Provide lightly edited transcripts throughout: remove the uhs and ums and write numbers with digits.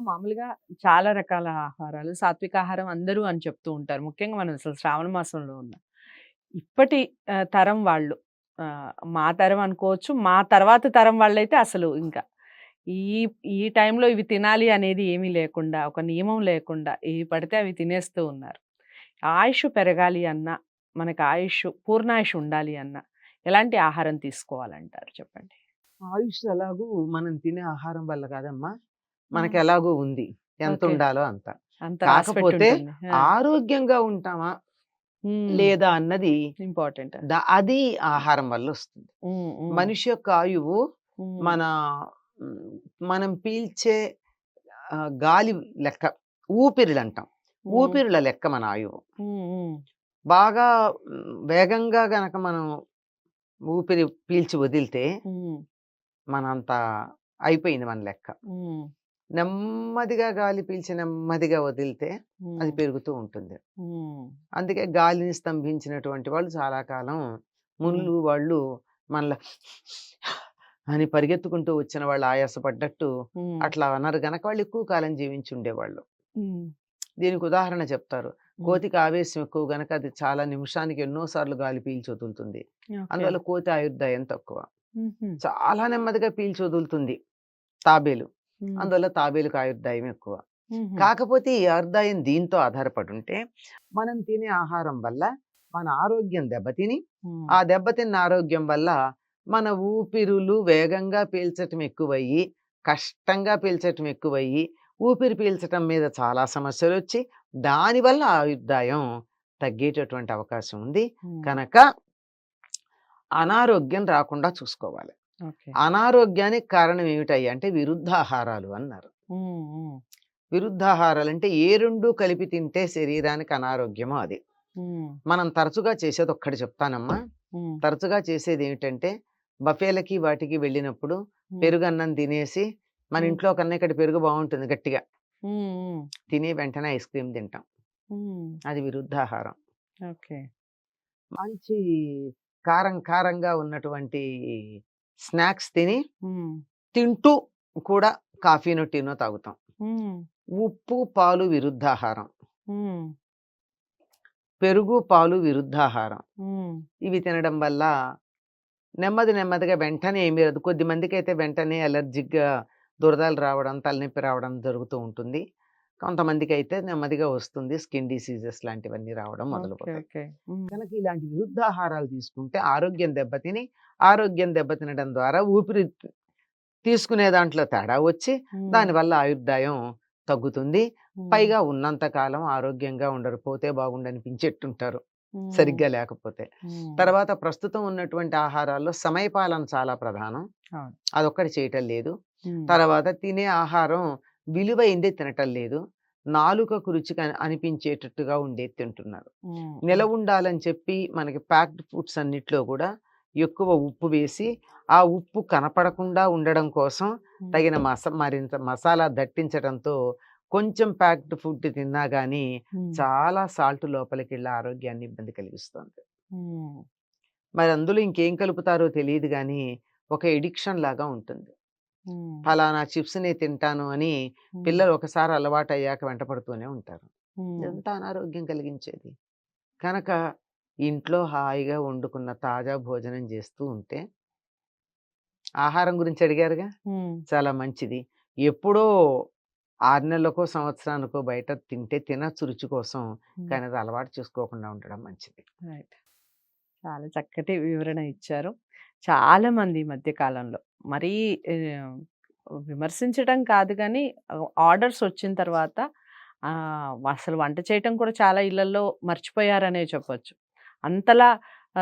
మామూలుగా చాలా రకాల ఆహారాలు, సాత్విక ఆహారం అందరూ అని చెప్తూ ఉంటారు. ముఖ్యంగా మనం అసలు శ్రావణ మాసంలో ఉన్నాం. ఇప్పటి తరం వాళ్ళు మా తరం అనుకోవచ్చు. మా తర్వాత తరం వాళ్ళైతే అసలు ఇంకా ఈ ఈ టైంలో ఇవి తినాలి అనేది ఏమీ లేకుండా, ఒక నియమం లేకుండా ఏవి పడితే అవి తినేస్తూ ఉన్నారు. ఆయుష్ పెరగాలి అన్నా, మనకు పూర్ణాయుష్ ఉండాలి అన్నా, ఎలాంటి ఆహారం తీసుకోవాలంటారు చెప్పండి? ఆయుష్ ఎలాగూ మనం తినే ఆహారం వల్ల కాదమ్మా. హ్మ్. మనకెలాగూ ఉంది. ఓకే. ఎంతుండాలో అంత. అంత కాకపోతే రాసిపెట్టుంటుంది. ఆ! ఆరోగ్యంగా ఉంటామా? హ్మ్. లేదా? అన్నది ఇంపార్టెంట్. అది ఆహారం వల్లొస్తుంది. హ్మ్. హ్మ్. మనిషి యొక్క ఆయువు హ్మ్. మన హ్మ్, మనం పీల్చే గాలి లెక్క. ఊపిరులంటాం. హ్మ్. ఊపిరుల లెక్క మన ఆయువు. హ్మ్. హ్మ్. బాగా వేగంగా గనక మనం ఊపిరి పీల్చి వదిలితే హ్మ్. మనంత అయిపోయింది మన లెక్క. హ్మ్. నెమ్మదిగా గాలి పీల్చి నెమ్మదిగా వదిలితే అది హ్మ్. పెరుగుతూ ఉంటుంది. హ్మ్. అందుకే గాలిని స్తంభించినటువంటి వాళ్ళు చాలా కాలం హ్మ్. మునులు వాళ్ళు మనల అని పరిగెత్తుకుంటూ వచ్చిన వాళ్ళు ఆయాసపడ్డట్టు హ్మ్. అట్లా అన్నారు గనక వాళ్ళు ఎక్కువ కాలం జీవించి ఉండేవాళ్ళు. హ్మ్. దీనికి ఉదాహరణ చెప్తారు. హ్మ్. కోతికి ఆవేశం ఎక్కువ గనక అది చాలా నిమిషానికి ఎన్నో సార్లు గాలి పీల్చి వదులుతుంది. ఓకే. అందువల్ల కోతి ఆయుర్దాయం తక్కువ. హుహు. చాలా నెమ్మదిగా పీల్చి వదులుతుంది తాబేలు. హ్మ్. అందువల్ల తాబేలుకి ఆయుర్దాయం ఎక్కువ. హుహు. కాకపోతే ఈ ఆయుర్దాయం దీంతో ఆధారపడుంటే, మనం తినే ఆహారం వల్ల మన ఆరోగ్యం దెబ్బతిని, హ్మ్. ఆ దెబ్బతిన్న ఆరోగ్యం వల్ల మన ఊపిరులు వేగంగా పీల్చటం ఎక్కువయ్యి, కష్టంగా పీల్చటం ఎక్కువయ్యి, ఊపిరి పీల్చటం మీద చాలా సమస్యలొచ్చి, దానివల్ల ఆయుర్దాయం తగ్గేటటువంటి అవకాశం ఉంది. హ్మ్. కనుక అనారోగ్యం రాకుండా చూసుకోవాలి. ఓకే. అనారోగ్యానికి కారణం ఏమిటయ్యా అంటే విరుద్ధాహారాలు అన్నారు. హ్మ్. హ్మ్. విరుద్ధాహారాలంటే ఏ 2 కలిపి తింటే శరీరానికి అనారోగ్యమో అది. హ్మ్. మనం తరచుగా చేసేదొక్కటి చెప్తానమ్మా. హ్మ్. తరచుగా చేసేదేమిటంటే, బఫేలకి వాటికి వెళ్ళినప్పుడు హ్మ్. పెరుగన్నం తినేసి, మన హ్మ్. ఇంట్లో కన్నా ఇక్కడ పెరుగు బావుంటుంది గట్టిగా. హ్మ్. హ్మ్. తిని వెంటనే ఐస్ క్రీమ్ తింటాం. హ్మ్. అది విరుద్ధాహారం. ఓకే. మంచి కారం కారంగా ఉన్నటువంటి స్నాక్స్ తిని, హ్మ్. తింటూ కూడా కాఫీనో, టీనో తాగుతాం. హ్మ్. ఉప్పు, పాలు విరుద్ధాహారం. హ్మ్. పెరుగు, పాలు విరుద్ధాహారం. హ్మ్. ఇవి తినడం వల్ల నెమ్మదిగా వెంటనే ఏమీ రాదు. కొద్దిమందికైతే వెంటనే అలర్జిక్‌గా దురదలు రావడం, తలనొప్పి రావడం జరుగుతూ ఉంటుంది. కొంతమందికైతే నెమ్మదిగా వస్తుంది. స్కిన్ డిసీజెస్ లాంటివన్నీ రావడం ఓకే. మొదలుపోతాయి. ఓకే. హ్మ్. కనుక ఇలాంటి విరుద్ధాహారాలు తీసుకుంటే ఆరోగ్యం దెబ్బతిని, ఆరోగ్యం దెబ్బతినడం ద్వారా ఊపిరి తీసుకునే దాంట్లో తేడా వచ్చి, హ్మ్. దానివల్ల ఆయుర్దాయం తగ్గుతుంది. హ్మ్. పైగా ఉన్నంత కాలం ఆరోగ్యంగా ఉండరు. పోతే బాగుండనిపించేట్టుంటారు హ్మ్. సరిగ్గా లేకపోతే. హ్మ్. తర్వాత ప్రస్తుతం ఉన్నటువంటి ఆహారాల్లో సమయపాలన చాలా ప్రధానం. అవును. అదొక్కటి చేయటం లేదు. హ్మ్. తర్వాత తినే ఆహారం విలువైందే తినటం లేదు. నాలుకకు రుచిగా అనిపించేటట్టుగా ఉండేది తింటున్నారు. హ్మ్. హ్మ్. నిలవుండాలని చెప్పి మనకి ప్యాక్డ్ ఫుడ్స్ అన్నిట్లో గూడా ఎక్కువ ఉప్పు వేసి, ఆ ఉప్పు కనపడకుండా ఉండడం కోసం హ్మ్. తగిన మరింత మసాలా దట్టించడంతో కొంచెం ప్యాక్డ్ ఫుడ్ తిన్నా గానీ హ్మ్. చాలా సాల్ట్ లోపలికెళ్ళి ఆరోగ్యాన్ని ఇబ్బంది కలిగిస్తుంది. హ్మ్. మరి అందులో ఇంకేం కలుపుతారో తెలీదు గానీ, ఒక ఎడిక్షన్ లాగా ఉంటుంది. హ్మ్. ఫలానా చిప్స్‌నే తింటాను అని హ్మ్. పిల్లలు ఒకసారి అలవాటయ్యాక వెంట పడుతూనే ఉంటారు. హ్మ్. ఇదంతా అనారోగ్యం కలిగించేది. కనుక ఇంట్లో హాయిగా వండుకున్న తాజా భోజనం చేస్తూ ఉంటే ఆహారం గురించి అడిగారుగా? హ్మ్. చాలా మంచిది. ఎప్పుడో 6 నెలలకో, సంవత్సరానికో బయట తింటే తినొచ్చు రుచి కోసం. హ్మ్. కానీ అది అలవాటు చేసుకోకుండా ఉండడం మంచిది. రైట్. చాలా చక్కటి వివరణ ఇచ్చారు. చాలామంది ఈ మధ్య కాలంలో మరీ ఆహ్, విమర్శించడం కాదు గానీ ఆర్డర్స్ వచ్చిన తర్వాత అసలు వంట చేయటం కూడా చాలా ఇళ్లల్లో మర్చిపోయారనే చెప్పొచ్చు. అంతలా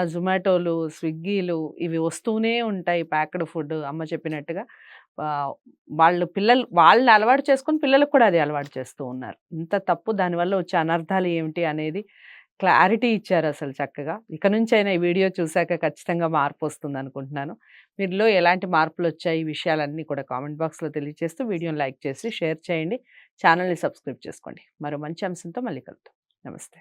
జొమాటోలు, స్విగ్గీలు ఇవి వస్తూనే ఉంటాయి ప్యాక్డ్ ఫుడ్ అమ్మ చెప్పినట్టుగా. ఆహ్, వాళ్ళని అలవాటు చేసుకొని పిల్లలకు కూడా అది అలవాటు చేస్తూ ఉన్నారు. ఇంత తప్పు దానివల్ల వచ్చే అనర్థాలు ఏమిటి అనేది క్లారిటీ ఇచ్చారసలు చక్కగా. ఇక నుంచైనా ఈ వీడియో చూసాక ఖచ్చితంగా మార్పొస్తుందనుకుంటున్నాను. మీలో ఎలాంటి మార్పులొచ్చాయి, ఈ విషయాలన్నీ కూడా కామెంట్ బాక్స్‌లో తెలియజేస్తూ వీడియోని లైక్ చేసి, షేర్ చేయండి. ఛానెల్‌ని సబ్స్క్రైబ్ చేసుకోండి. మరో మంచి అంశంతో మళ్ళీ కలుద్దాం. నమస్తే.